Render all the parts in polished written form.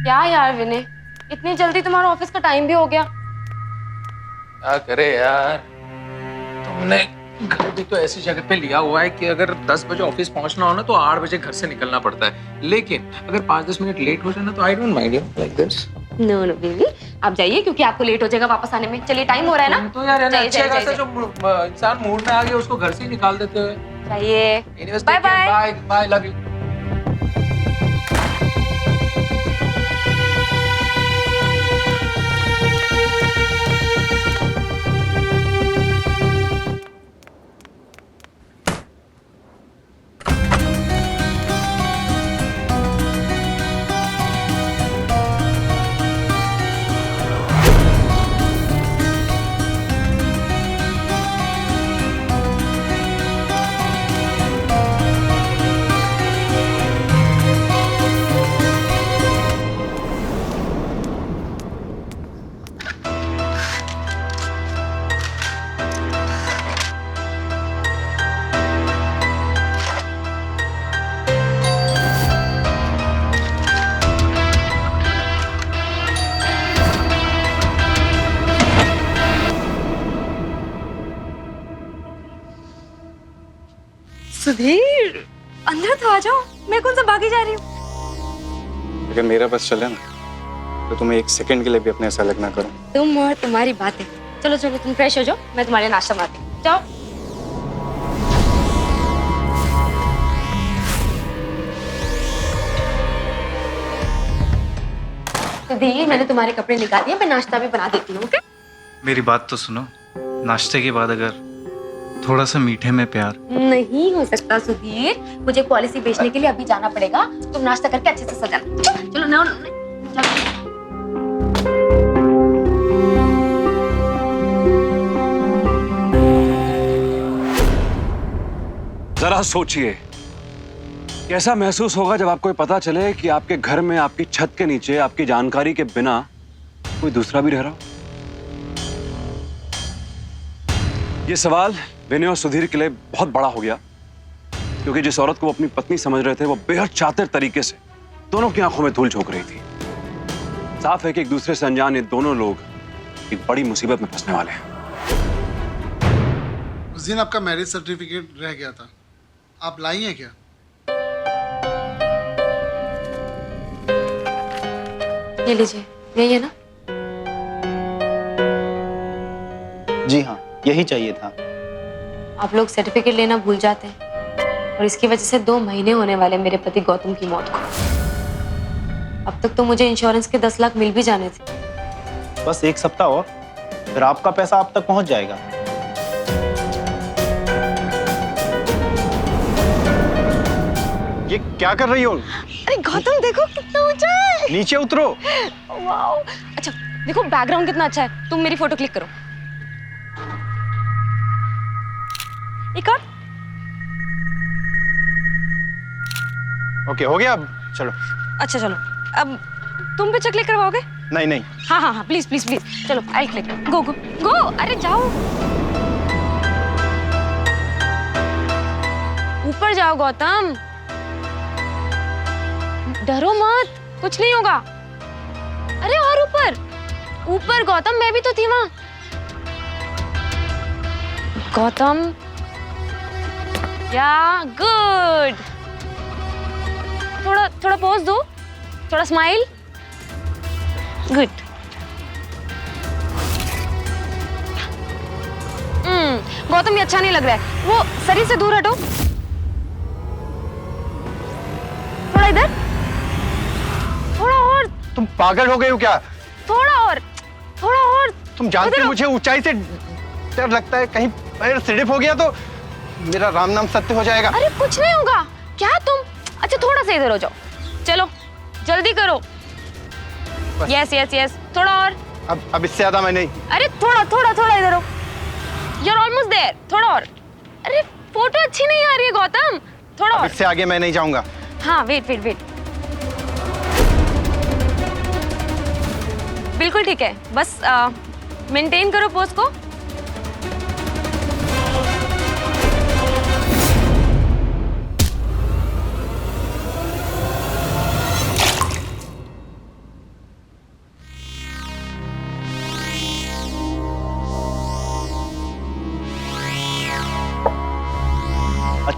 क्या यार विनय, इतनी जल्दी तुम्हारा ऑफिस का टाइम भी हो गया। क्या करे यार, तुमने घर भी तो ऐसी जगह पे लिया हुआ है कि अगर 10 बजे ऑफिस पहुंचना हो ना तो 8 बजे घर से निकलना पड़ता है। लेकिन अगर 5-10 मिनट लेट हो जाए ना तो I don't mind like this. No no baby, आप जाइए क्योंकि आपको लेट हो जाएगा वापस आने में। चलिए टाइम हो रहा है ना। तो यार जाइए, अच्छे जाइए, खासा जाइए। जो इंसान मूड में आ गया उसको घर से ही निकाल देते हैं। जाइए। Bye bye bye bye, love you. Sudhir, अंदर तो आ जाओ। मैं कौन सा भागी जा रही हूँ। अगर मेरा बस चले ना तो तुम्हें 1 सेकंड के लिए भी अपने से अलग ना करो। तुम और तुम्हारी बातें। चलो चलो, तुम फ्रेश हो जाओ, मैं तुम्हारे नाश्ता बनाती हूँ। जाओ। सुधीर, मैंने तुम्हारे कपड़े निकाल दिए, मैं नाश्ता भी बना देती हूँ। ओके? मेरी बात तो सुनो, नाश्ते के बाद अगर थोड़ा सा मीठे में प्यार। नहीं हो सकता सुधीर, मुझे पॉलिसी बेचने के लिए अभी जाना पड़ेगा। तुम नाश्ता करके अच्छे से सजा लो। चलो ना, जरा सोचिए कैसा महसूस होगा जब आपको ये पता चले कि आपके घर में, आपकी छत के नीचे, आपकी जानकारी के बिना कोई दूसरा भी रह रहा हो। ये सवाल विनय और सुधीर के लिए बहुत बड़ा हो गया, क्योंकि जिस औरत को वो अपनी पत्नी समझ रहे थे वो बेहद चातिर तरीके से दोनों की आंखों में धूल झोंक रही थी। साफ है कि एक दूसरे से अनजान ये दोनों लोग एक बड़ी मुसीबत में फंसने वाले हैं। उस दिन आपका मैरिज सर्टिफिकेट रह गया था, आप लाई हैं क्या? ये लीजिए, यही है ना? जी हाँ, यही चाहिए था। आप लोग सर्टिफिकेट लेना भूल जाते हैं और इसकी वजह से 2 महीने होने वाले मेरे पति गौतम की मौत को। अब तक तो मुझे इंश्योरेंस के 10 लाख मिल भी जाने थे। बस 1 सप्ताह और, फिर आपका पैसा आप तक पहुंच जाएगा। ये क्या कर रही हो? अरे गौतम, देखो कितना ऊंचा है। नीचे उतरो। वाओ, अच्छा देखो बैकग्राउंड कितना अच्छा है। तुम मेरी फोटो क्लिक करो। एक और। ओके, हो गया। अब चलो। अच्छा चलो, अब तुम पिक्चर क्लिक करवाओगे? नहीं नहीं। हाँ हाँ हाँ, प्लीज प्लीज प्लीज। चलो आई क्लिक। गो गो गो। अरे जाओ, ऊपर जाओ गौतम, डरो मत, कुछ नहीं होगा। अरे और ऊपर ऊपर गौतम, मैं भी तो थी वहां। गौतम, या गुड। थोड़ा थोड़ा पोज दो, थोड़ा स्माइल। गुड। गौतम ये अच्छा नहीं लग रहा है, वो शरीर से दूर हटो। थोड़ा इधर, थोड़ा और। तुम पागल हो गए हो क्या? थोड़ा और, थोड़ा और। तुम जानते हो मुझे ऊंचाई से डर लगता है, कहीं पैर स्लिप हो गया तो मेरा राम नाम सत्य हो जाएगा। अरे कुछ नहीं होगा। क्या तुम, अच्छा थोड़ा सा इधर हो जाओ। चलो जल्दी करो। यस यस यस, थोड़ा और। अब इससे ज्यादा मैं नहीं। अरे थोड़ा थोड़ा थोड़ा इधर हो। यू आर ऑलमोस्ट देयर, थोड़ा और। अरे फोटो अच्छी नहीं आ रही है गौतम, थोड़ा और। इससे आगे मैं नहीं जाऊंगा। हाँ वेट वेट वेट, बिल्कुल ठीक है। बस मेंटेन करो पोज को।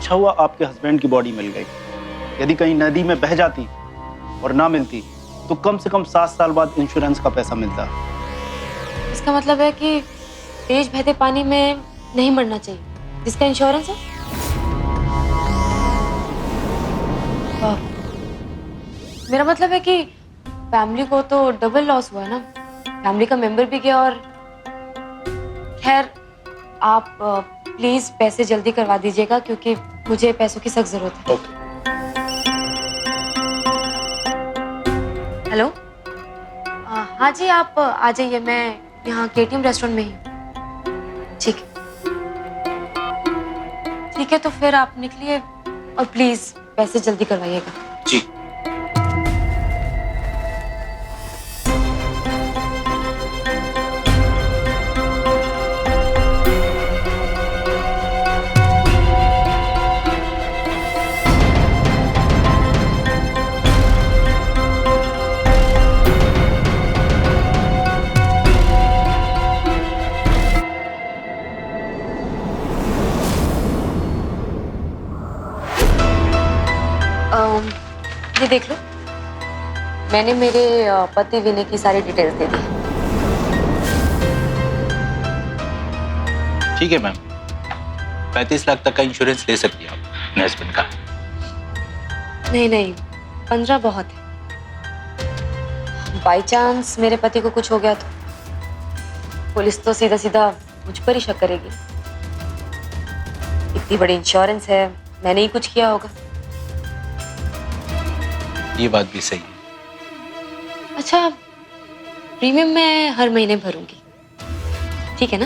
अच्छा हुआ आपके हस्बैंड की बॉडी मिल गई। यदि कहीं नदी में बह जाती और ना मिलती तो कम से कम 7 साल बाद इंश्योरेंस का पैसा मिलता। इसका मतलब है कि तेज बहते पानी में नहीं मरना चाहिए, जिसका इंश्योरेंस है। मेरा मतलब है कि फैमिली को तो डबल लॉस हुआ है ना, फैमिली का मेंबर भी गया। और खैर, आप प्लीज पैसे जल्दी करवा दीजिएगा क्योंकि मुझे पैसों की सख्त जरूरत है। ओके। हेलो, हाँ जी, आप आ जाइए, मैं यहाँ केटीएम रेस्टोरेंट में ही हूँ। ठीक है, तो फिर आप निकलिए और प्लीज पैसे जल्दी करवाइएगा। जी। ये देख लो, मैंने मेरे पति विनय की सारी डिटेल्स दे दी। ठीक है मैम, 35 लाख तक का इंश्योरेंस ले सकती हैं आप अपने हस्बैंड का। नहीं, 15 बहुत है। बाई चांस मेरे पति को कुछ हो गया तो पुलिस तो सीधा सीधा मुझ पर ही शक करेगी। इतनी बड़ी इंश्योरेंस है, मैंने ही कुछ किया होगा। ये बात भी सही है। अच्छा, प्रीमियम मैं हर महीने भरूंगी, ठीक है ना?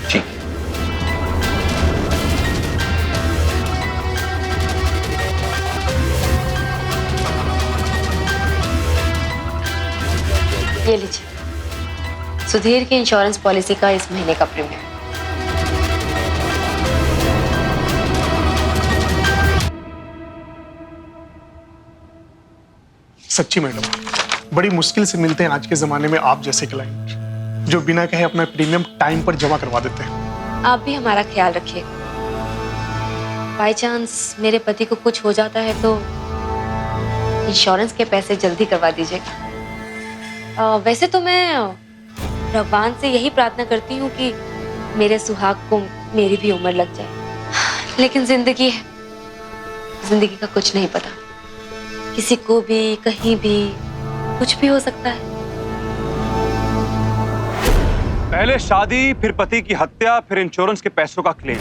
ठीक। ये लीजिए, सुधीर की इंश्योरेंस पॉलिसी का इस महीने का प्रीमियम। सच्ची मैडम, बड़ी मुश्किल से मिलते हैं आज के जमाने में आप जैसे क्लाइंट जो बिना कहे अपना प्रीमियम टाइम पर जमा करवा देते हैं। आप भी हमारा ख्याल रखिए। बाय चांस मेरे पति को कुछ हो जाता है तो इंश्योरेंस के पैसे जल्दी करवा दीजिएगा। वैसे तो मैं भगवान से यही प्रार्थना करती हूँ कि मेरे सुहाग को मेरी भी उम्र लग जाए, लेकिन जिंदगी है, जिंदगी का कुछ नहीं पता, किसी को भी कहीं भी कुछ भी हो सकता है। पहले शादी, फिर पति की हत्या, फिर इंश्योरेंस के पैसों का क्लेम।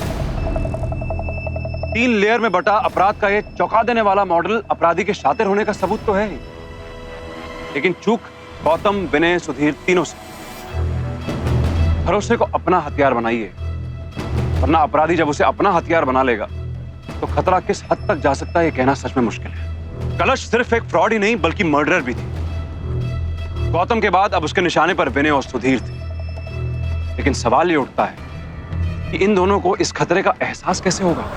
3 लेयर में बटा अपराध का ये चौंका देने वाला मॉडल अपराधी के शातिर होने का सबूत तो है ही, लेकिन चूक गौतम, विनय, सुधीर तीनों से। भरोसे को अपना हथियार बनाइए, वरना अपराधी जब उसे अपना हथियार बना लेगा तो खतरा किस हद तक जा सकता है ये कहना सच में मुश्किल है। कलश सिर्फ एक फ्रॉड ही नहीं बल्कि मर्डरर भी थी। गौतम के बाद अब उसके निशाने पर विनय और सुधीर थे, लेकिन सवाल ये उठता है कि इन दोनों को इस खतरे का एहसास कैसे होगा।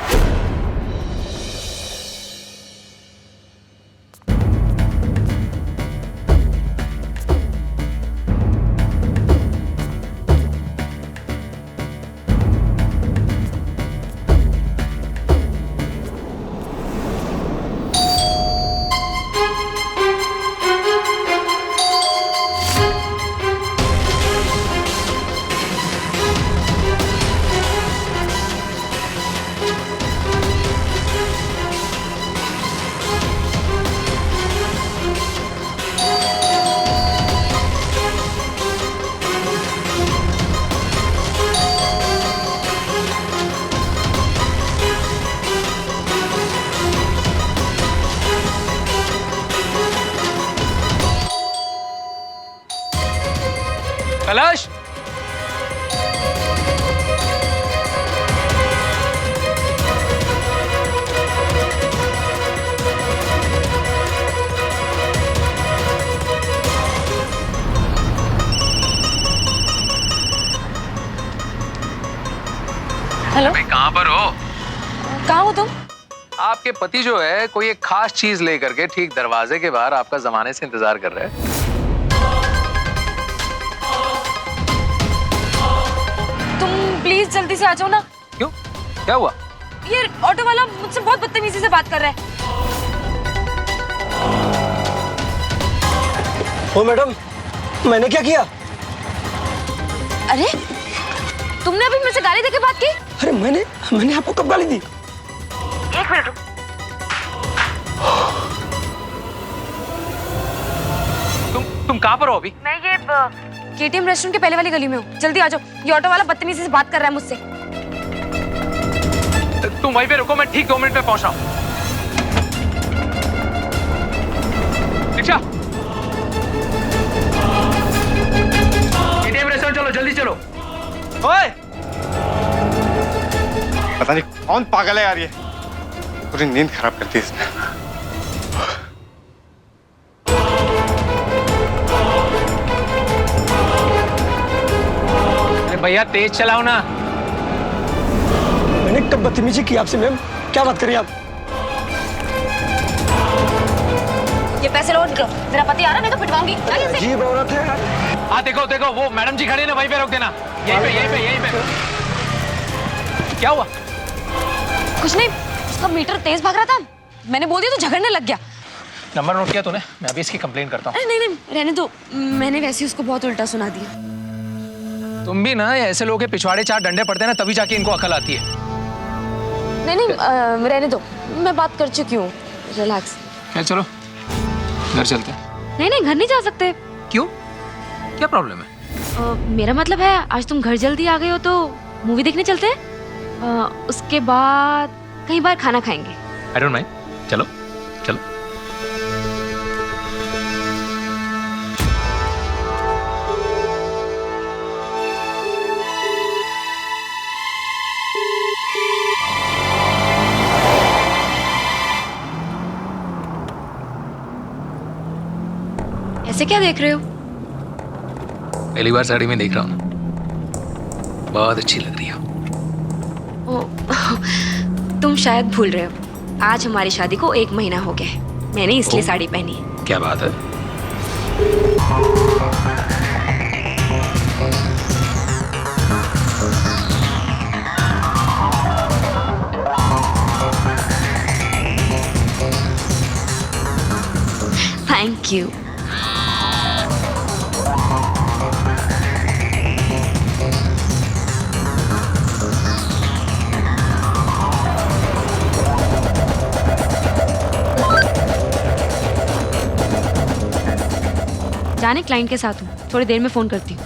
कलश, हेलो, भाई कहाँ पर हो? कहाँ हो तुम? आपके पति जो है कोई एक खास चीज लेकर के ठीक दरवाजे के बाहर आपका जमाने से इंतजार कर रहे हैं। तुम प्लीज जल्दी से आ जाओ ना। क्यों, क्या हुआ? ये ऑटो वाला मुझसे बहुत बदतमीजी से बात कर रहा है। ओ मैडम, मैंने क्या किया? अरे तुमने अभी मुझसे गाली देके बात की? अरे मैंने आपको कब गाली दी? एक मिनट रुक। तुम कहाँ पर हो अभी? मैं ये केटीएम रेस्टोरेंट के पहले वाली गली में हूँ। जल्दी आ जाओ, ये ऑटो वाला बदतमीजी से बात कर रहा है मुझसे। तुम वहीं पे रुको, मैं ठीक 2 मिनट में पहुंच रहा हूँ। रिक्शा, केटीएम रेस्टोरेंट चलो, जल्दी चलो। ओए! पता नहीं कौन पागल है यार, ये पूरी नींद खराब करती है इसने। अरे भैया तेज चलाओ ना। मैंने कब बदतमीजी की आपसे मैम? क्या बात करिए आप? ये पैसे लो, निकलो। मेरा पति आ रहा, नहीं तो पिटवाऊंगी। अजीब औरत है यार। हाँ देखो देखो, वो मैडम जी खड़े ना, वहीं पे रोक देना। यहीं पे। क्या हुआ? कुछ नहीं, उसका मीटर तेज भाग रहा था, मैंने बोल दिया तो झगड़ने लग गया। नंबर नोट किया तूने? मैं अभी इसकी कंप्लेंट करता हूँ। अरे नहीं, रहने दो। मैंने वैसे ही उसको बहुत उल्टा सुना दिया। तुम भी ना ऐसे लोगों के पिछवाड़े 4 डंडे पड़ते हैं ना, तभी जाके इनको अकल आती है। नहीं, रहने दो, मैं बात कर चुकी हूँ। रिलैक्स। चलो घर चलते हैं। नहीं, घर नहीं जा सकते। क्यों? क्या प्रॉब्लम है? मेरा मतलब है, आज तुम घर जल्दी आ गए हो तो मूवी देखने चलते हैं। उसके बाद कहीं बार खाना खाएंगे। आई डोंट माइंड, चलो चलो। ऐसे क्या देख रहे हो? पहली बार साड़ी में देख रहा हूँ ना, बहुत अच्छी लग रही हो। तुम शायद भूल रहे हो, आज हमारी शादी को 1 महीना हो गया है। मैंने इसलिए साड़ी पहनी है। क्या बात है? Thank you. जाने क्लाइंट के साथ हूँ, थोड़ी देर में फोन करती हूँ।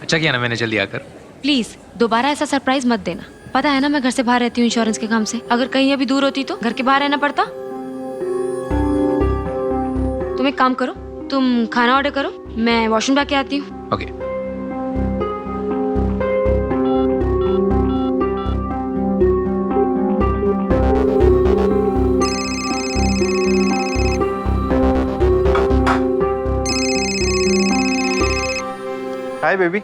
अच्छा किया ना मैंने जल्दी आकर। प्लीज दोबारा ऐसा सरप्राइज मत देना। पता है ना मैं घर से बाहर रहती हूँ इंश्योरेंस के काम से। अगर कहीं अभी दूर होती तो घर के बाहर रहना पड़ता। तुम एक काम करो, तुम खाना ऑर्डर करो, मैं वॉशरूम जाके आती हूँ। ओके। Hi baby.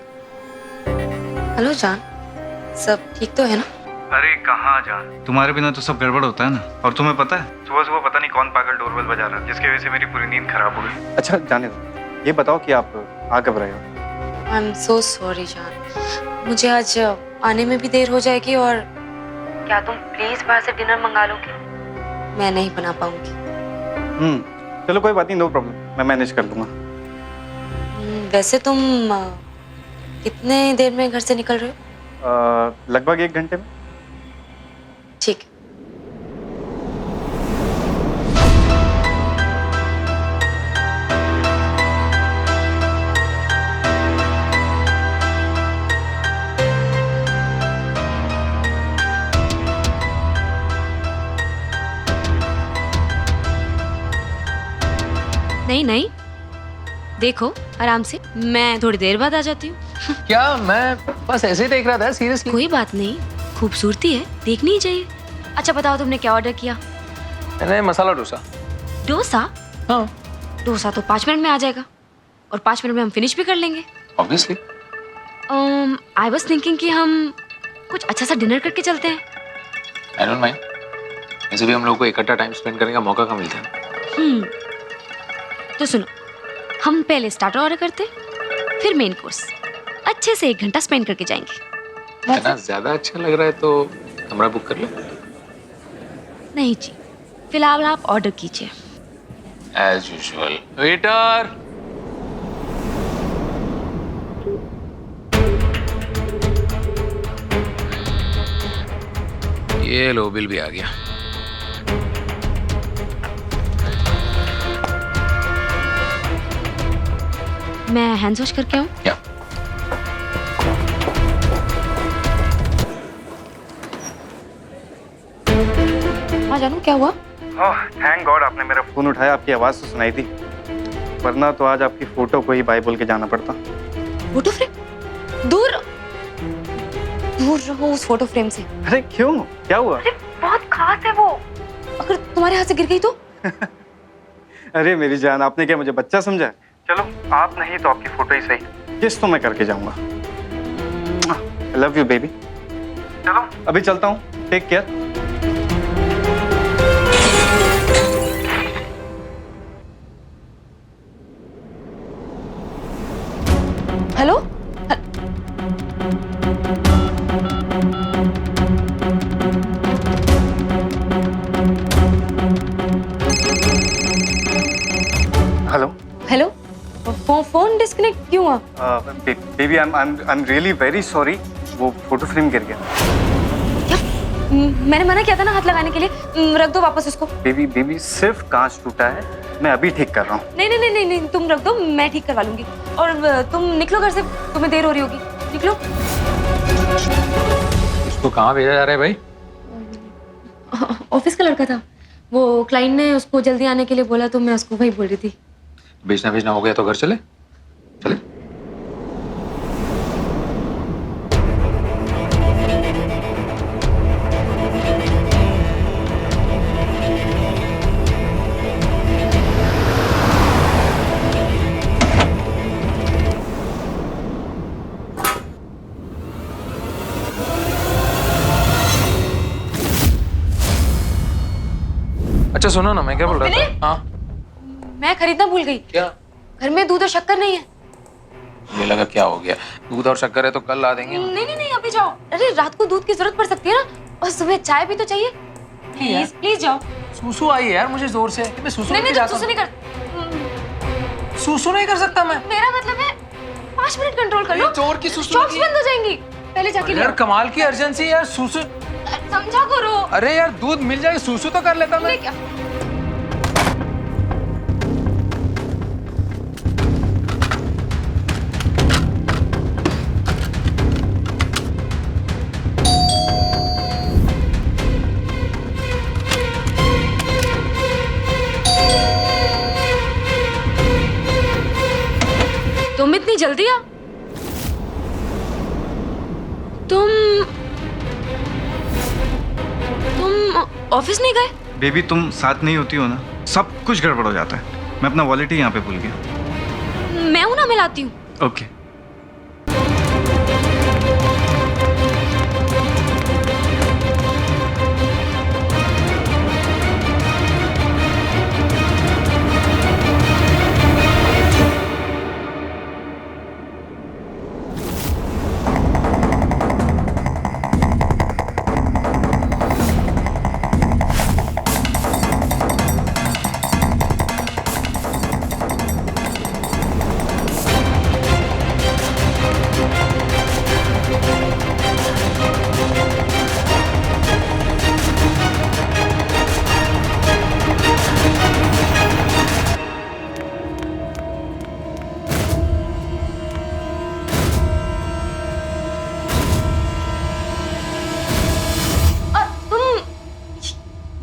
हेलो जान, सब ठीक तो है ना? अरे कहाँ जान, तुम्हारे बिना तो सब गड़बड़ होता है ना। और तुम्हें पता है सुबह सुबह पता नहीं कौन पागल डोरबेल बजा रहा है, जिसकी वजह से मेरी पूरी नींद खराब हो गई। अच्छा जाने दो, ये बताओ कि आप आ कब रहे हो? आई एम सो सॉरी जान, मुझे आज आने में भी देर हो जाएगी। और क्या तुम प्लीज बाहर से डिनर मंगा लोगे? मैं नहीं बना पाऊंगी। चलो कोई बात नहीं, नो प्रॉब्लम, मैं मैनेज कर लूंगा। वैसे तुम कितने देर में घर से निकल रहे हो? लगभग 1 घंटे में। ठीक। नहीं, देखो आराम से, मैं थोड़ी देर बाद आ जाती हूँ। क्या? मैं बस ऐसे ही देख रहा था, सीरियसली। कोई बात नहीं, खूबसूरती है, देखनी ही चाहिए। अच्छा बताओ तुमने क्या ऑर्डर किया? मैंने मसाला डोसा। डोसा? हाँ डोसा तो 5 मिनट में आ जाएगा, और 5 मिनट में हम फिनिश भी कर लेंगे। ऑब्वियसली। आई वाज थिंकिंग कि हम कुछ अच्छा सा डिनर करके चलते हैं। आई डोंट माइंड, वैसे भी हम लोग को इकट्ठा टाइम स्पेंड करने का मौका कहाँ मिलता है। तो सुनो, हम पहले स्टार्टर ऑर्डर करते, फिर मेन कोर्स, अच्छे से 1 घंटा स्पेंड करके जाएंगे। इतना ज्यादा अच्छा लग रहा है तो कमरा बुक कर ले। नहीं जी, फिलहाल आप ऑर्डर कीजिए। As usual. वेटर, ये लो, बिल भी आ गया। मैं हैंड वॉश करके आऊँ? या हाँ जानू, क्या हुआ? ओह थैंक गॉड आपने मेरा फोन उठाया, आपकी आवाज़ तो सुनाई थी, वरना तो आज आपकी फोटो को ही बाय बोल के जाना पड़ता। Photo frame? दूर दूर रहो उस फोटो फ्रेम से। अरे क्यों, क्या हुआ? अरे बहुत खास है वो, अगर तुम्हारे हाथ से गिर गई तो? अरे मेरी जान, आपने क्या मुझे बच्चा समझा? चलो आप नहीं तो आपकी फोटो ही सही, किस तो मैं करके जाऊंगा। I love you baby. चलो अभी चलता हूँ, take care. Hello? Hello hello? Phone disconnect क्यों हुआ? Baby I am really very sorry, वो फोटो फ्रेम गिर गया। क्या? मैंने मना किया था ना हाथ लगाने के लिए, रख दो वापस उसको। बेबी बेबी सिर्फ कांच टूटा है, मैं अभी ठीक कर रहा हूँ। नहीं नहीं नहीं नहीं, तुम रख दो, मैं ठीक करवा लूंगी। और तुम निकलो घर से, तुम्हें देर हो रही होगी, निकलो। उसको कहाँ भेजा जा रहा है भाई? ऑफिस का लड़का था, वो क्लाइंट ने उसको जल्दी आने के लिए बोला तो मैं उसको वही बोल रही थी। बेचना भेजना हो गया तो घर चले चले। अच्छा सुनो ना, मैं क्या बोल रहा था? हाँ मैं खरीदना भूल गई, क्या? घर में दूध और शक्कर नहीं है। ये लगा क्या हो गया, दूध और शक्कर है तो कल ला देंगे। नहीं नहीं नहीं, अभी जाओ। अरे रात को दूध की जरूरत पड़ सकती है ना, और सुबह चाय भी तो चाहिए। प्लीज प्लीज जाओ। सूसू आई है यार मुझे जोर से, मैं सूसू नहीं नहीं, जा तुम नहीं कर, सूसू नहीं कर सकता मैं। मेरा मतलब है 5 मिनट कंट्रोल कर लो, जोर की सूसू शॉप्स बंद हो जाएंगी। पहले जाके यार ले कमाल की अर्जेंसी यार, सूसू। समझा करो। अरे यार दूध मिल जाएगा, सूसू तो कर लेता मैं। क्या? तुम इतनी जल्दी आ? तुम ऑफिस नहीं गए? बेबी तुम साथ नहीं होती हो ना, सब कुछ गड़बड़ हो जाता है। मैं अपना वॉलेट ही यहाँ पे भूल गया। मैं हूं ना, मैं लाती हूँ। ओके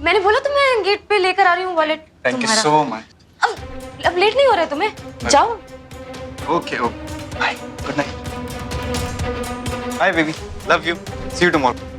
मैंने बोला तो मैं गेट पे लेकर आ रही हूँ wallet. Thank you so much. अब लेट नहीं हो रहा है तुम्हें? जाओ। Okay okay bye, good night. Bye baby, love you, see you tomorrow.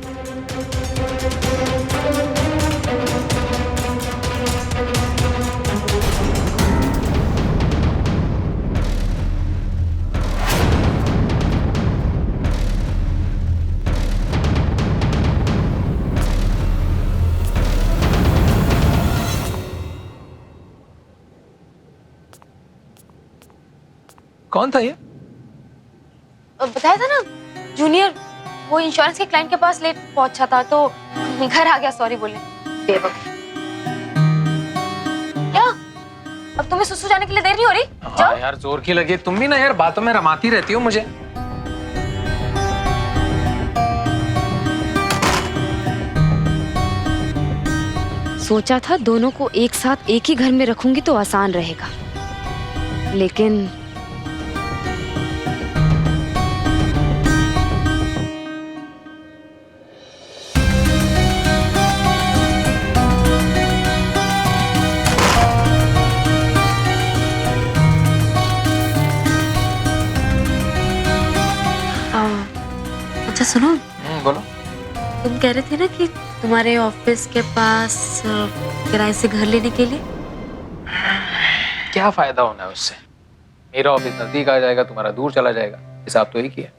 कौन था ये? बताया था ना, जूनियर। वो इंश्योरेंस के क्लाइंट के पास लेट पहुंचा था तो घर आ गया सॉरी बोले। बेवकूफ। क्या अब तुम्हें सुसु जाने के लिए देर नहीं हो रही? हाँ यार, जोर की लगी। तुम भी ना यार बातों में रमाती रहती हो मुझे। सोचा था दोनों को एक साथ एक ही घर में रखूंगी तो आसान रहेगा, लेकिन अच्छा सुनो, बोलो। तुम कह रहे थे ना कि तुम्हारे ऑफिस के पास किराए से घर लेने के लिए। क्या फायदा होना है उससे? मेरा ऑफिस नजदीक आ जाएगा, तुम्हारा दूर चला जाएगा। हिसाब तो एक ही है।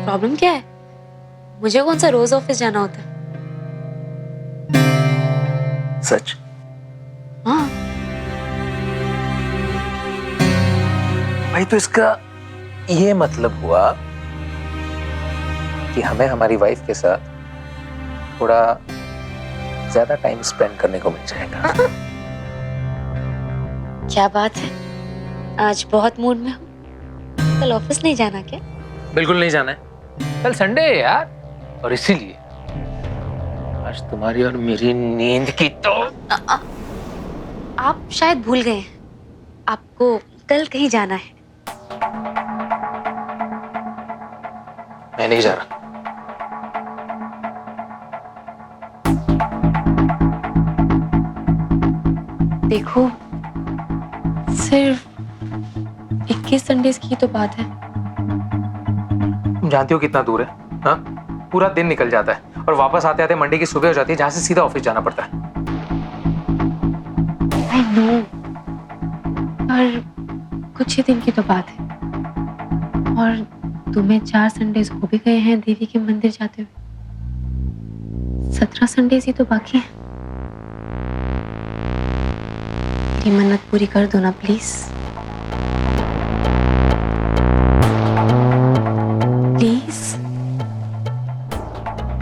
प्रॉब्लम क्या है? मुझे कौन सा रोज ऑफिस जाना होता है? सच? हाँ। भाई तो इसका ये मतलब हुआ कि हमें हमारी वाइफ के साथ थोड़ा ज्यादा टाइम स्पेंड करने को मिल जाएगा। क्या बात है, आज बहुत मूड में हूँ। कल ऑफिस नहीं जाना क्या? बिल्कुल नहीं जाना है, कल संडे है यार। और इसीलिए आज तुम्हारी और मेरी नींद की तो आप शायद भूल गए हैं, आपको कल कहीं जाना है। मैं नहीं जा रहा। देखो, सिर्फ 21 संडेज की तो बात है। तुम जानती हो कितना दूर है? हाँ, पूरा दिन निकल जाता है और वापस आते आते मंडे की सुबह हो जाती है, जहां से सीधा ऑफिस जाना पड़ता है। आई नो, पर कुछ ही दिन की तो बात है और तुम्हें 4 संडेज हो भी गए हैं देवी के मंदिर जाते हुए। 17 संडेज ही तो बाकी हैं। मेरी मन्नत पूरी कर दो ना प्लीज। प्लीज।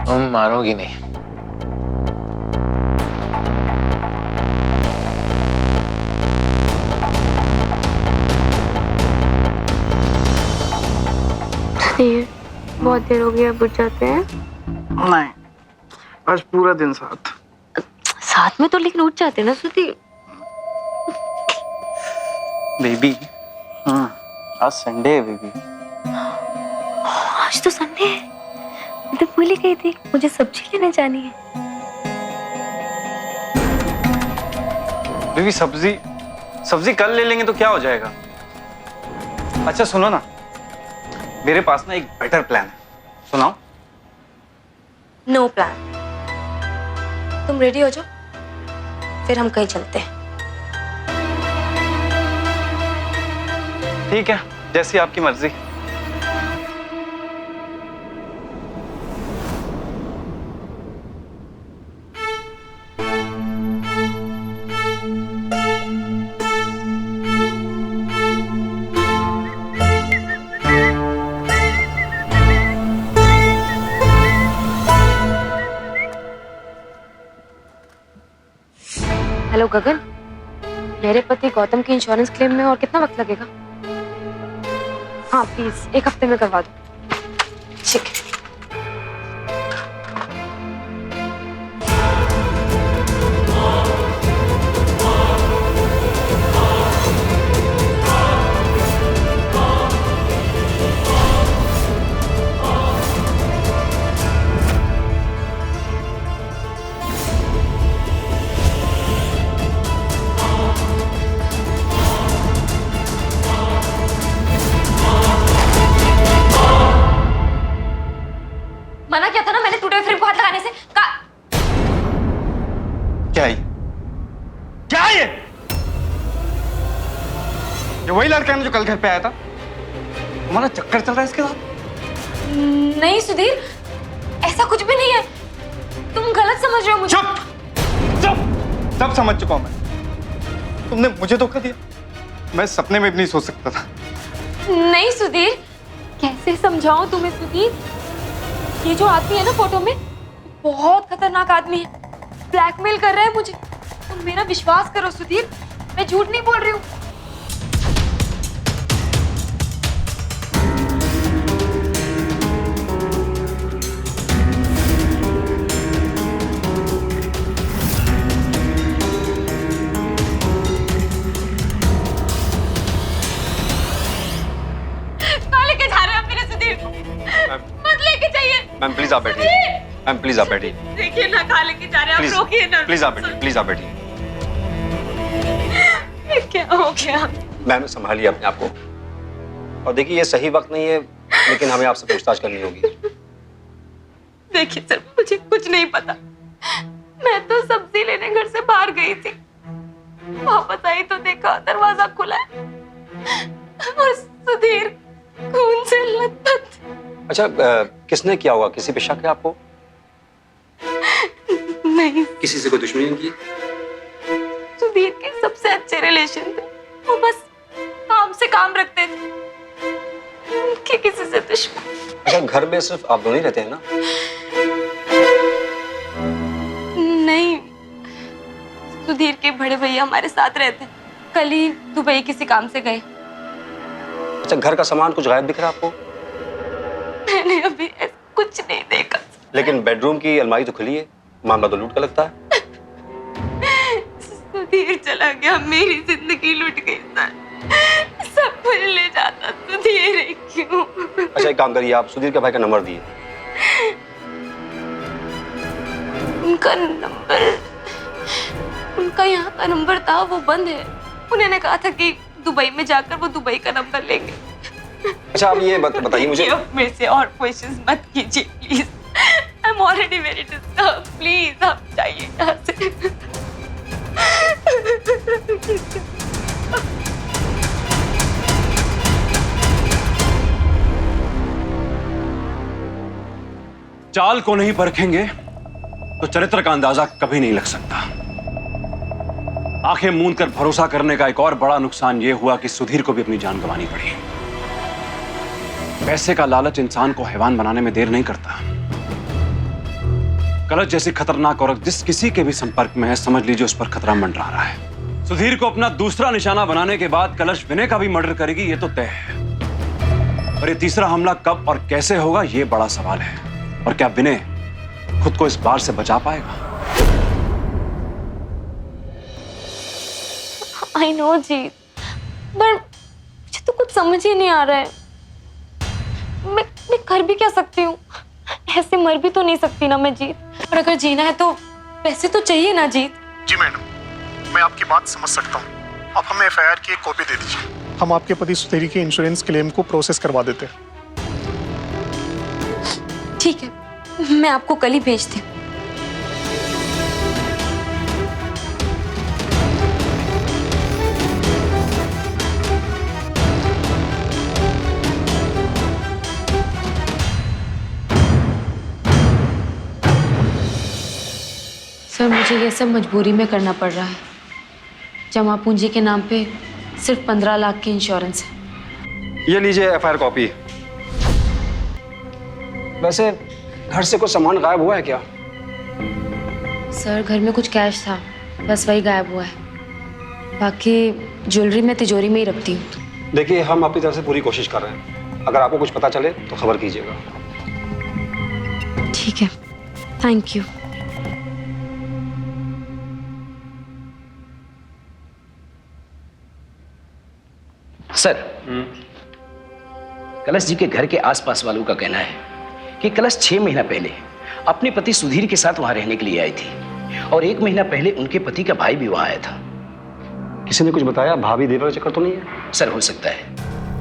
तुम मानोगी नहीं। बहुत देर हो गया, बुझ जाते हैं। नहीं, आज पूरा दिन साथ में तो लेकिन उठ जाते हैं ना सुधीर। बेबी। हाँ, आज संडे है बेबी। आज तो संडे है, मैं तो भूल ही गई थी। मुझे सब्जी लेने जानी है। बेबी सब्जी कल ले लेंगे तो क्या हो जाएगा? अच्छा सुनो ना, मेरे पास ना एक बेटर प्लान है, सुनाओ। No plan. तुम रेडी हो जाओ, फिर हम कहीं चलते हैं। ठीक है, जैसी आपकी मर्जी। हेलो गगन, मेरे पति गौतम की इंश्योरेंस क्लेम में और कितना वक्त लगेगा? हाँ प्लीज, 1 हफ्ते में करवा दो। ठीक है। मना किया था ना मैंने टूटे हुए फ्रेम को हाथ लगाने से। क्या ये? ये वही लड़का है ना जो कल घर पे आया था? तुम्हारा चक्कर चल रहा है इसके साथ? नहीं सुधीर, ऐसा कुछ भी नहीं है। तुम गलत समझ रहे हो मुझे। चुप! सब समझ चुका हूं मैं। तुमने मुझे धोखा दिया। मैं सपने में भी नहीं सोच सकता था नहीं सुधीर, कैसे समझाऊं तुम्हें सुधीर? ये जो आदमी है ना फोटो में, बहुत खतरनाक आदमी है। ब्लैकमेल कर रहा है मुझे। तुम मेरा विश्वास करो सुधीर, मैं झूठ नहीं बोल रही हूँ। कहाँ लेके जा रहे हो आप मेरे सुधीर को? मत लेके जाइए। मैम प्लीज आप बैठिए। मैम प्लीज आप बैठिए। देखिए ना, कहाँ लेके जा रहे हैं आप, रोकिए ना। प्लीज आप बैठिए। प्लीज आप बैठिए। क्या हो गया? मैम संभालिए अपने आप को। और देखिए ये सही वक्त नहीं है, लेकिन हमें आपसे पूछताछ करनी होगी। देखिए सर, मुझे कुछ नहीं पता। मैं तो सब्जी लेने घर से बाहर गई थी। वापस आई तो देखा दरवाजा खुला है और सुधीर खून से लथपथ। अच्छा किसने किया होगा? किसी पे शक है आपको? नहीं, किसी से कोई दुश्मनी नहीं की? सुधीर के सबसे अच्छे रिलेशन थे। वो बस काम से काम रखते थे, उनके किसी से दुश्मन। अच्छा घर में सिर्फ आप दोनों ही रहते हैं ना? नहीं, सुधीर के बड़े भैया हमारे साथ रहते हैं। कल ही दुबई किसी काम से गए। अच्छा घर का सामान कुछ गायब दिख रहा है आपको? मैंने अभी कुछ नहीं देखा। लेकिन बेडरूम की अलमारी तो खुली है, मामला तो लूट का लगता है। सुधीर चला गया, मेरी जिंदगी लुट गई सर। सब कुछ ले जाता सुधीर है, क्यों? अच्छा एक काम करिए, आप सुधीर के भाई का नंबर दिए। उनका नंबर, उनका यहाँ का नंबर था, वो बंद है। उन्होंने कहा था कि दुबई में जाकर वो दुबई का नंबर लेंगे। अच्छा आप ये बताइए मुझे। अब मेरे से और क्वेश्चंस मत कीजिए please. I am already very disturb. Please आप जाइए यहाँ से। चाल को नहीं परखेंगे तो चरित्र का अंदाजा कभी नहीं लग सकता। आंखें मूंद कर भरोसा करने का एक और बड़ा नुकसान यह हुआ कि सुधीर को भी अपनी जान गंवानी पड़ी। पैसे का लालच इंसान को हैवान बनाने में देर नहीं करता। कलश जैसी खतरनाक औरत जिस किसी के भी संपर्क में है, समझ लीजिए उस पर खतरा मंडरा रहा है। सुधीर को अपना दूसरा निशाना बनाने के बाद कलश विनय का भी मर्डर करेगी, ये तो तय है। और ये तीसरा हमला कब और कैसे होगा, ये बड़ा सवाल है। और क्या विनय खुद को इस बार से बचा पाएगा? आई नो जीत, पर मुझे तो कुछ समझ ही नहीं आ रहा है। मैं कर भी क्या सकती हूँ? ऐसे मर भी तो नहीं सकती ना मैं जीत। और अगर जीना है तो पैसे तो चाहिए ना जीत। जी मैडम, मैं आपकी बात समझ सकता हूँ। आप हमें एफआईआर की एक कॉपी दे दीजिए, हम आपके पति सुधीर के इंश्योरेंस क्लेम को प्रोसेस करवा देते हैं। ठीक है, मैं आपको कल ही भेजती हूँ। सर मुझे ये सब मजबूरी में करना पड़ रहा है। जमा पूंजी के नाम पे सिर्फ 15 लाख की इंश्योरेंस है। ये लीजिए एफआईआर कॉपी। वैसे घर से कुछ सामान गायब हुआ है क्या? सर घर में कुछ कैश था, बस वही गायब हुआ है। बाकी ज्वेलरी मैं तिजोरी में ही रखती हूँ। देखिए हम अपनी तरफ से पूरी कोशिश कर रहे हैं, अगर आपको कुछ पता चले तो खबर कीजिएगा। ठीक है, थैंक यू। सर, कलश जी के घर के आसपास वालों का कहना है कि कलश 6 महीना पहले अपने पति सुधीर के साथ वहां रहने के लिए आई थी और 1 महीना पहले उनके पति का भाई भी वहां आया था। किसी ने कुछ बताया? भाभी देवर चक्कर तो नहीं है? सर हो सकता है,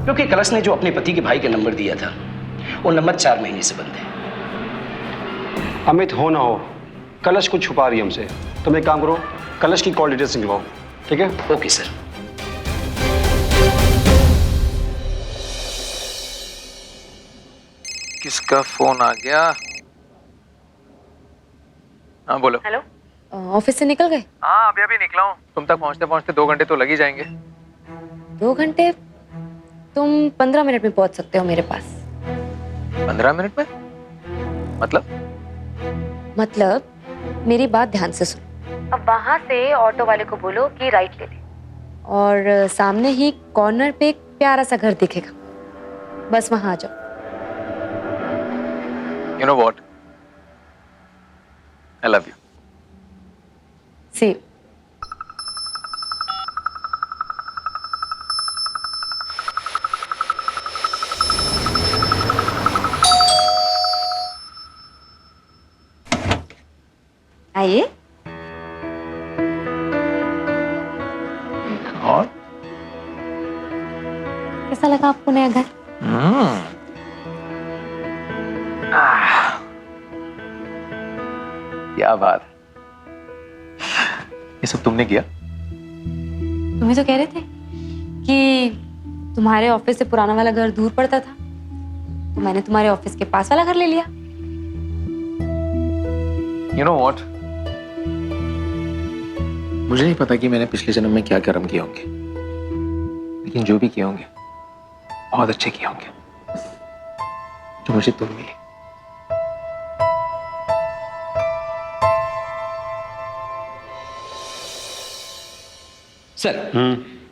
क्योंकि कलश ने जो अपने पति के भाई का नंबर दिया था वो नंबर 4 महीने से बंद है। अमित हो ना हो, कलश कुछ छुपा रही है हमसे। तुम एक काम करो, कलश की कॉल डिटेल्स निकलवाओ। ठीक है? Okay sir. किसका फोन आ गया? हाँ बोलो। हेलो, ऑफिस से निकल गए? हाँ अभी निकला हूँ। तुम तक पहुँचते पहुँचते 2 घंटे तो लग ही जाएंगे। 2 घंटे? तुम 15 मिनट में पहुंच सकते हो मेरे पास। 15 मिनट में? मतलब मेरी बात ध्यान से सुनो। अब वहां से ऑटो वाले को बोलो कि राइट ले ले, और सामने ही कॉर्नर पे एक प्यारा सा घर दिखेगा, बस वहां आ जाओ। You know what? I love you. See you. आइए। और? कैसा लगा आपको नया घर? क्या बात है। ये सब तुमने किया? तुम्ही तो कह रहे थे कि तुम्हारे ऑफिस से पुराना वाला घर दूर पड़ता था, तो मैंने तुम्हारे ऑफिस के पास वाला घर ले लिया। You know what? मुझे नहीं पता कि मैंने पिछले जन्म में क्या कर्म किए होंगे, लेकिन जो भी किए होंगे बहुत अच्छे किए होंगे, तो मुझे तुम मिली। सर,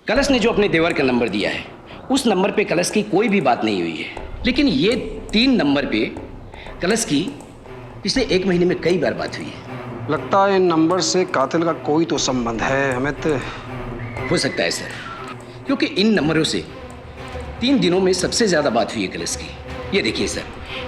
कलश ने जो अपने देवर का नंबर दिया है, उस नंबर पे कलश की कोई भी बात नहीं हुई है, लेकिन ये 3 नंबर पे कलश की पिछले 1 महीने में कई बार बात हुई है। लगता है इन नंबर से कातिल का कोई तो संबंध है। हमें तो हो सकता है सर, क्योंकि इन नंबरों से 3 दिनों में सबसे ज़्यादा बात हुई है कलश की। ये देखिए सर,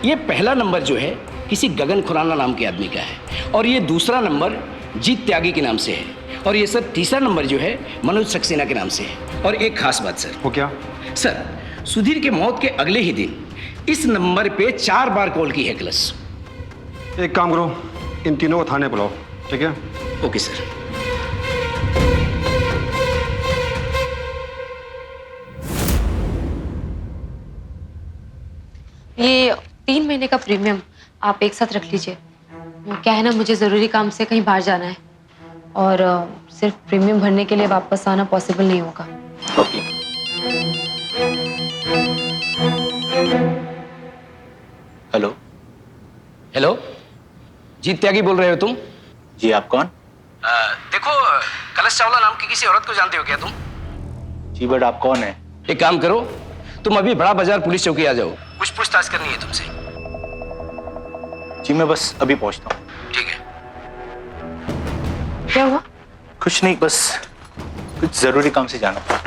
ये पहला नंबर जो है किसी गगन खुराना नाम के आदमी का है, और ये दूसरा नंबर जीत त्यागी के नाम से है, और ये सर तीसरा नंबर जो है मनोज सक्सेना के नाम से है। और एक खास बात सर। वो क्या? सर, सुधीर के मौत के अगले ही दिन इस नंबर पे 4 बार कॉल की है कलश। एक काम करो, इन तीनों को थाने बुलाओ, ठीक है? Okay sir. ये 3 महीने का प्रीमियम आप एक साथ रख लीजिए। वो क्या है ना, मुझे ज़रूरी काम से कहीं बाहर जाना है, और सिर्फ प्रीमियम भरने के लिए वापस आना पॉसिबल नहीं होगा। ओके। हेलो। हेलो, जीत त्यागी बोल रहे हो तुम? जी, आप कौन? देखो, कलश चावला नाम की किसी औरत को जानते हो क्या तुम? जी, बट आप कौन है? एक काम करो, तुम अभी बड़ा बाजार पुलिस चौकी आ जाओ, कुछ पूछताछ करनी है तुमसे। जी, मैं बस अभी पहुंचता हूँ। ठीक है। क्या हुआ? कुछ नहीं, बस कुछ जरूरी काम से जाना था।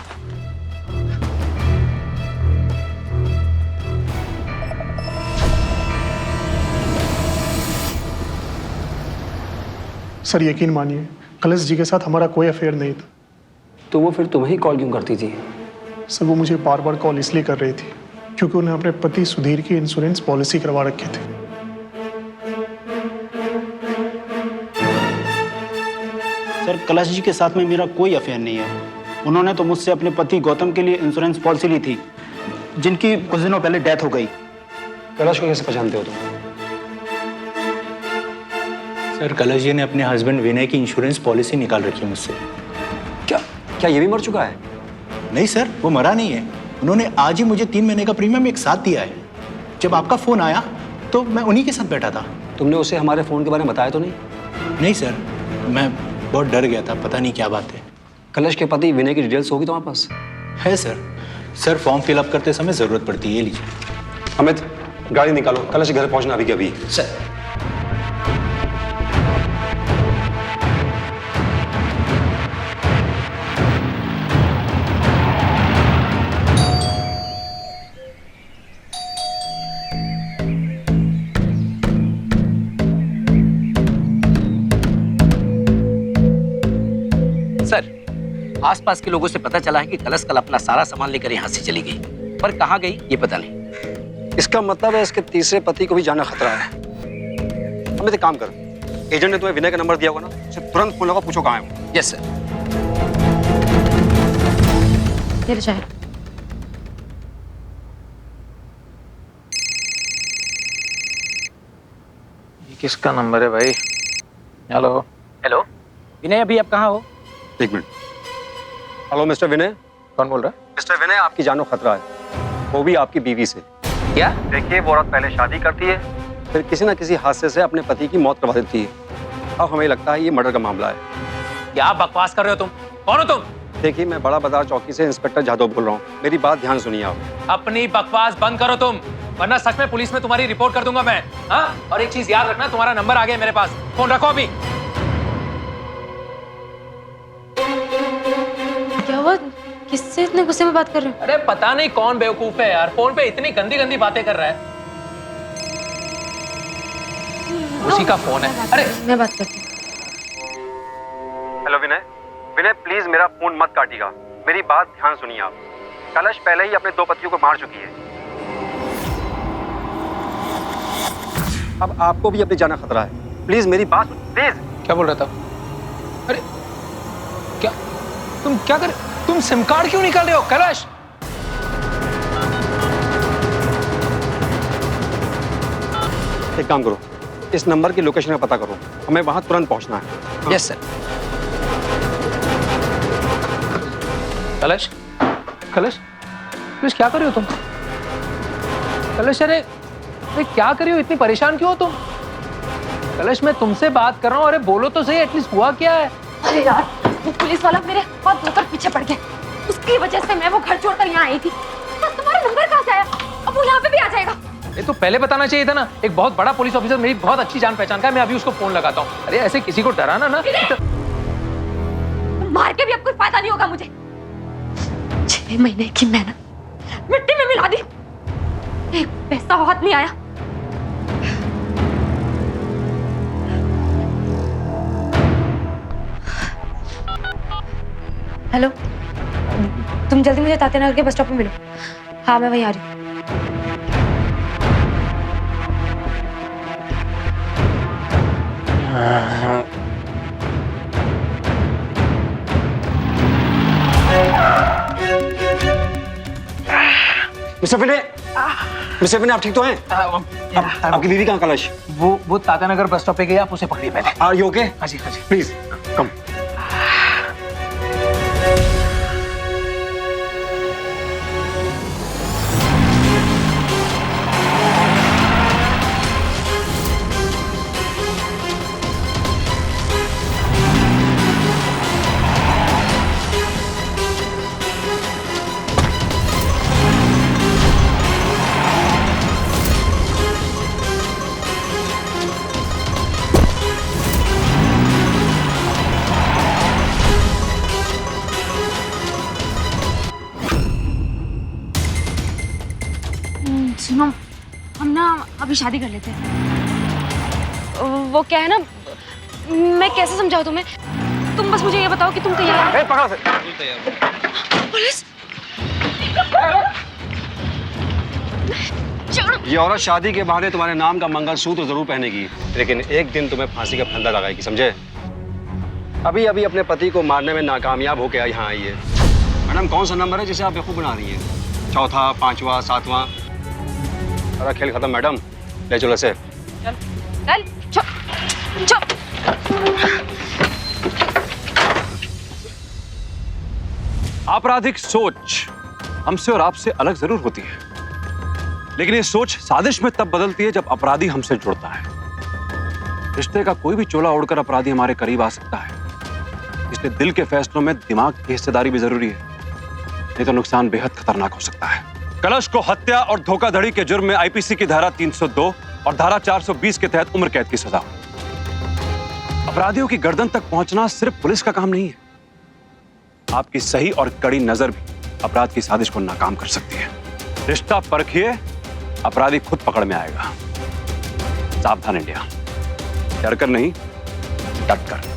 सर यकीन मानिए, कलश जी के साथ हमारा कोई अफेयर नहीं था। तो वो फिर तुम्हें कॉल क्यों करती थी? सर वो मुझे बार बार कॉल इसलिए कर रही थी क्योंकि उन्हें अपने पति सुधीर की इंश्योरेंस पॉलिसी करवा रखी थी। सर, कलश जी के साथ में मेरा कोई अफेयर नहीं है। उन्होंने तो मुझसे अपने पति गौतम के लिए इंश्योरेंस पॉलिसी ली थी, जिनकी कुछ दिनों पहले डेथ हो गई। कलश को कैसे पहचानते हो तुम? सर, कलश जी ने अपने हस्बैंड विनय की इंश्योरेंस पॉलिसी निकाल रखी है मुझसे। क्या क्या ये भी मर चुका है? नहीं सर, वो मरा नहीं है। उन्होंने आज ही मुझे 3 महीने का प्रीमियम एक साथ दिया है। जब आपका फोन आया तो मैं उन्हीं के साथ बैठा था। तुमने उसे हमारे फोन के बारे में बताया तो नहीं? नहीं सर, मैं बहुत डर गया था, पता नहीं क्या बात है। कलश के पति विनय की डिटेल्स होगी तुम्हारे पास? है सर। सर, फॉर्म फिलअप करते समय जरूरत पड़ती है, ये लीजिए। अमित, गाड़ी निकालो, कलश के घर पहुंचना अभी के अभी। सर, आसपास के लोगों से पता चला है कि कलश कल अपना सारा सामान लेकर यहाँ से चली गई, पर कहाँ गई ये पता नहीं। इसका मतलब है इसके तीसरे पति को भी जाना खतरा है। हमें एक काम कर, एजेंट ने तुम्हें विनय का नंबर दिया होगा ना, उसे तुरंत फोन लगा, पूछो कहाँ है वो। Yes sir. फिर जाए। ये किसका नंबर है भाई? हेलो। हेलो, विनय अभी आप कहाँ हो? एक मिनट। हेलो मिस्टर विनय। कौन बोल रहा है? मिस्टर विनय, आपकी जानो खतरा है। वो भी आपकी बीवी से। क्या? देखिए, वो औरत पहले शादी करती है, फिर किसी न किसी हादसे से अपने पति की मौत करवा देती है। अब हमें लगता है ये मर्डर का मामला है। क्या बकवास कर रहे हो तुम? कौन हो तुम? देखिए, मैं बड़ा बाजार चौकी से इंस्पेक्टर जादव बोल रहा हूँ। मेरी बात ध्यान सुनिए आप। अपनी बकवास बंद करो तुम, वरना सच में पुलिस में तुम्हारी रिपोर्ट कर दूंगा मैं। हाँ? और एक चीज याद रखना, तुम्हारा नंबर आ गया मेरे पास, फोन रखो अभी। क्या हुआ? किससे इतने गुस्से में बात कर रहे हो? अरे पता नहीं कौन बेवकूफ है यार, फोन पे इतनी गंदी गंदी बातें कर रहा है। उसी का फोन है। अरे मैं बात करती हूँ। हेलो विनय, विनय प्लीज मेरा फोन मत काटिएगा। मेरी बात ध्यान सुनिए आप। कलश पहले ही अपने 2 पतियों को मार चुकी है। अब आपको भी अपनी जान खतरा है। प्लीज मेरी बात प्लीज। क्या बोल रहा था? अरे क्या तुम क्या कर? तुम सिम कार्ड क्यों निकाल रहे हो कलश? एक काम करो, इस नंबर की लोकेशन का पता करो, हमें वहां तुरंत पहुंचना है। Yes sir. कलश, कलश, कलश क्या कर रहे हो तुम? कलश अरे क्या कर रही हो? इतनी परेशान क्यों हो तुम? कलश मैं तुमसे बात कर रहा हूँ। अरे बोलो तो सही, एटलीस्ट हुआ क्या है? अरे यार, वो पुलिस वाला मेरे हाथ धोकर पीछे पड़ गया। उसकी वजह से मैं वो घर छोड़कर यहाँ आई थी। तो तुम्हारा नंबर कहाँ से आया? अब वो यहाँ पे भी आ जाएगा। ये तो पहले बताना चाहिए था ना। एक बहुत बड़ा पुलिस ऑफिसर मेरी बहुत अच्छी जान पहचान का है, मैं अभी उसको फोन लगाता हूँ। अरे ऐसे किसी को डराना ना। मार के भी अब कोई फायदा नहीं होगा मुझे। 6 महीने की मेहनत मिट्टी में मिला दी, एक पैसा हाथ नहीं आया। हेलो, तुम जल्दी मुझे तातेनगर के बस स्टॉप पे मिलो। हाँ मैं वहीं आ रही हूँ। मिस्टर विनय, आप ठीक तो हैं? आपकी बीवी कहाँ कलश? वो तातानगर बस स्टॉप पे गई, आप उसे पकड़िए पहले। Are you okay? हाँ जी, हाँ जी। Please come. सुनो, हम ना अभी शादी कर लेते हैं। वो क्या है ना, मैं कैसे समझाऊं तुम्हें? तुम बस मुझे ये बताओ कि तुम तैयार हो? पकड़ा से। पुलिस! ये औरत शादी के बहाने तुम्हारे नाम का मंगलसूत्र जरूर पहनेगी, लेकिन एक दिन तुम्हें फांसी का फंदा लगाएगी, समझे? अभी अभी अपने पति को मारने में नाकामयाब होकर यहाँ आई है। मैडम, कौन सा नंबर है जिसे आप बेवकूफ बना रही हैं? 4था, 5वां, 7वां? अरे खेल खत्म मैडम, ले चलो इसे। चल, चल। आपराधिक सोच हमसे और आपसे अलग जरूर होती है, लेकिन ये सोच साजिश में तब बदलती है जब अपराधी हमसे जुड़ता है। रिश्ते का कोई भी चोला ओढ़कर अपराधी हमारे करीब आ सकता है, इसलिए दिल के फैसलों में दिमाग की हिस्सेदारी भी जरूरी है, नहीं तो नुकसान बेहद खतरनाक हो सकता है। कलश को हत्या और धोखाधड़ी के जुर्म में आईपीसी की धारा 302 और धारा 420 के तहत उम्र कैद की सजा। अपराधियों की गर्दन तक पहुंचना सिर्फ पुलिस का काम नहीं है, आपकी सही और कड़ी नजर भी अपराध की साजिश को नाकाम कर सकती है। रिश्ता परखिए, अपराधी खुद पकड़ में आएगा। सावधान इंडिया, डरकर नहीं, डटकर।